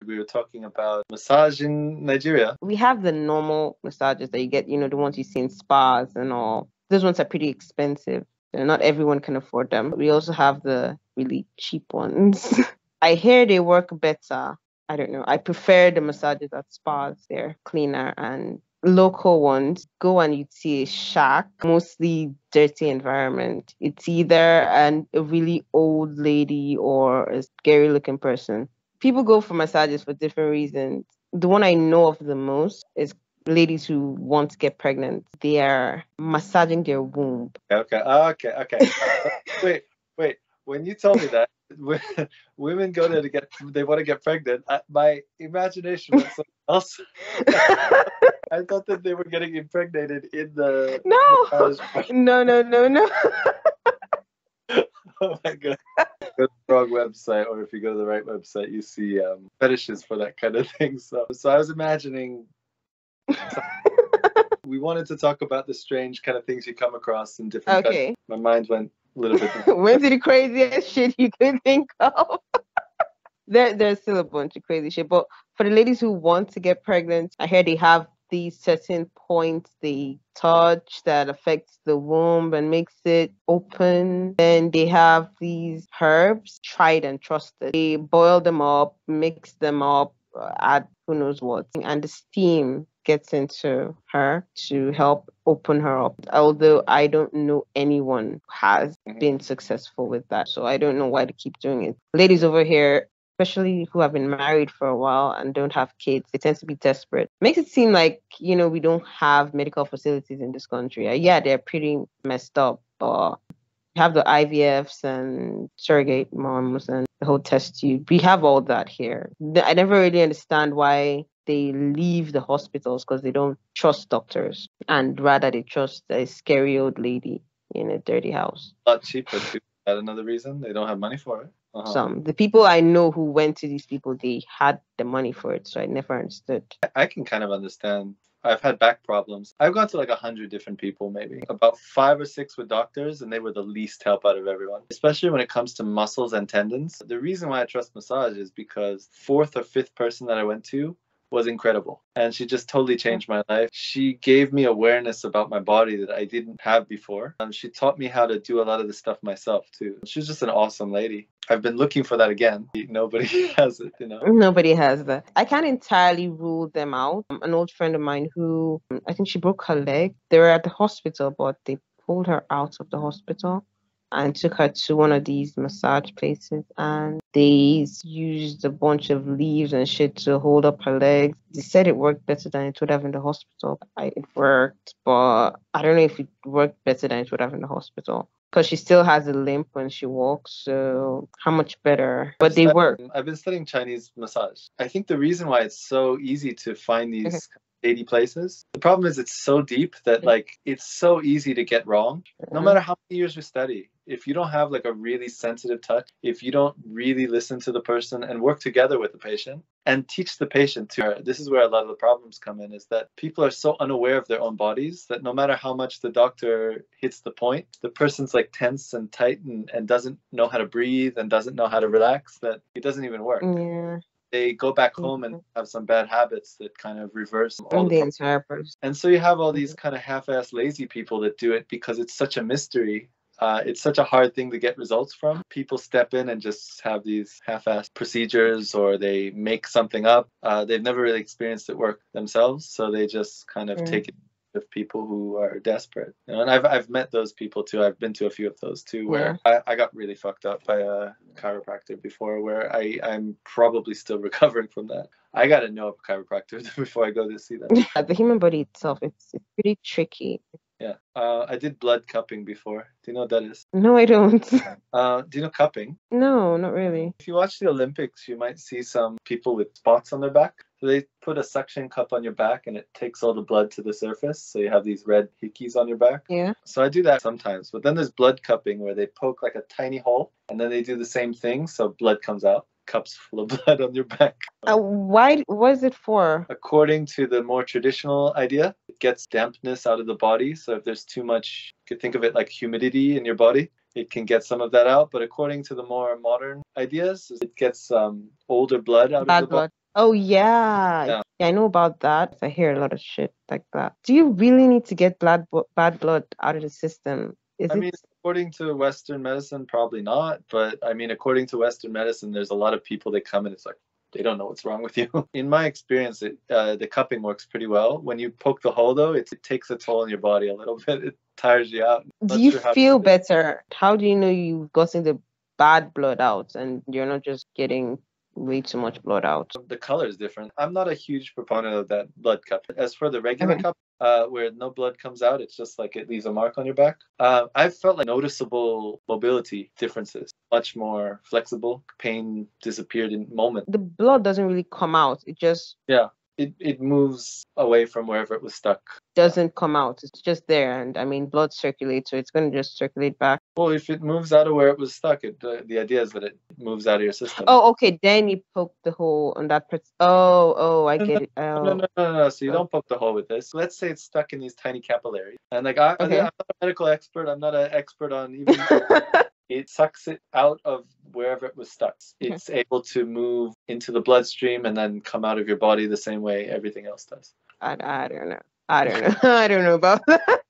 We were talking about massage in Nigeria. We have the normal massages that you get, the ones you see in spas and all. Those ones are pretty expensive. Not everyone can afford them. We also have the really cheap ones. I hear they work better. I don't know. I prefer the massages at spas. They're cleaner, and local ones, go and you'd see a shack, mostly dirty environment. It's either a really old lady or a scary looking person. People go for massages for different reasons. The one I know of the most is ladies who want to get pregnant. They are massaging their womb. Okay. Wait. When you told me that women go there they want to get pregnant, my imagination was something else. I thought that they were getting impregnated in the No. No. Oh my god. Go to the wrong website, or if you go to the right website, you see fetishes for that kind of thing. So I was imagining. We wanted to talk about the strange kind of things you come across in different countries. My mind went a little bit. Went to the craziest shit you could think of. There's still a bunch of crazy shit, but for the ladies who want to get pregnant, I hear they have these certain points they touch that affects the womb and makes it open. Then they have these herbs, tried and trusted. They boil them up, mix them up, add who knows what, and the steam gets into her to help open her up. Although I don't know anyone who has been successful with that, so I don't know why they keep doing it. Ladies over here, especially who have been married for a while and don't have kids, they tend to be desperate. Makes it seem like, we don't have medical facilities in this country. Yeah, they're pretty messed up, but we have the IVFs and surrogate moms and the whole test tube. We have all that here. I never really understand why they leave the hospitals, because they don't trust doctors, and rather they trust a scary old lady in a dirty house. A lot cheaper too. That's another reason they don't have money for it. The people I know who went to these people, they had the money for it, so I never understood. I can kind of understand. I've had back problems. I've gone to like 100 different people, maybe about 5 or 6 with doctors, and they were the least help out of everyone, especially when it comes to muscles and tendons. The reason why I trust massage is because 4th or 5th person that I went to was incredible, and she just totally changed my life. She gave me awareness about my body that I didn't have before. She taught me how to do a lot of the stuff myself too. She's just an awesome lady. I've been looking for that again. Nobody has it, Nobody has that. I can't entirely rule them out. An old friend of mine who, I think she broke her leg. They were at the hospital, but they pulled her out of the hospital and took her to one of these massage places, and they used a bunch of leaves and shit to hold up her legs. They said it worked better than it would have in the hospital. It worked, but I don't know if it worked better than it would have in the hospital, because she still has a limp when she walks, so how much better? But they work. I've been studying Chinese massage. I think the reason why it's so easy to find these 80 places, the problem is it's so deep that it's so easy to get wrong. No matter how many years we study, if you don't have like a really sensitive touch, if you don't really listen to the person and work together with the patient and teach the patient to, this is where a lot of the problems come in, is that people are so unaware of their own bodies that no matter how much the doctor hits the point, the person's like tense and tight and doesn't know how to breathe and doesn't know how to relax, that it doesn't even work. Yeah. They go back home and have some bad habits that kind of reverse all the entire person. And so you have all these kind of half-assed lazy people that do it because it's such a mystery. It's such a hard thing to get results from. People step in and just have these half-assed procedures, or they make something up. They've never really experienced it work themselves, so they just kind of take it of people who are desperate. And I've met those people too. I've been to a few of those too, where I got really fucked up by a chiropractor before, where I'm probably still recovering from that. I got to know a chiropractor before I go to see them. The human body itself, it's pretty tricky. Yeah. I did blood cupping before. Do you know what that is? No, I don't. Do you know cupping? No, not really. If you watch the Olympics, you might see some people with spots on their back. So they put a suction cup on your back and it takes all the blood to the surface. So you have these red hickeys on your back. Yeah. So I do that sometimes. But then there's blood cupping, where they poke like a tiny hole and then they do the same thing. So blood comes out. Cups full of blood on your back. Why? What is it for? According to the more traditional idea, it gets dampness out of the body. So if there's too much, you could think of it like humidity in your body, it can get some of that out. But according to the more modern ideas, it gets older blood out of the body. Oh yeah. Yeah. Yeah, I know about that. I hear a lot of shit like that. Do you really need to get bad blood out of the system? Is I it? mean, according to Western medicine, probably not. But I mean, according to Western medicine, there's a lot of people that come and it's like they don't know what's wrong with you. In my experience, the cupping works pretty well. When you poke the hole, though, it takes a toll on your body a little bit. It tires you out. Do Not you sure how. feel better? How do you know you've gotten the bad blood out and you're not just getting way too much blood out? The color is different. I'm not a huge proponent of that blood cup. As for the regular Okay. cup, where no blood comes out, it's just like it leaves a mark on your back. I've felt like noticeable mobility differences, much more flexible. Pain disappeared in moments. The blood doesn't really come out. It just Yeah, it moves away from wherever it was stuck. doesn't come out. It's just there. And I mean, blood circulates, so it's going to just circulate back. Well, if it moves out of where it was stuck, the idea is that it moves out of your system. Oh, okay. Then you poke the hole on that part. Oh, I No, get it. no, Oh, no. So you oh, don't poke the hole with this. Let's say it's stuck in these tiny capillaries, and like I'm okay. not a medical expert. I'm not an expert on even. It sucks it out of wherever it was stuck. Okay. It's able to move into the bloodstream and then come out of your body the same way everything else does. I don't know. I don't know. I don't know about that.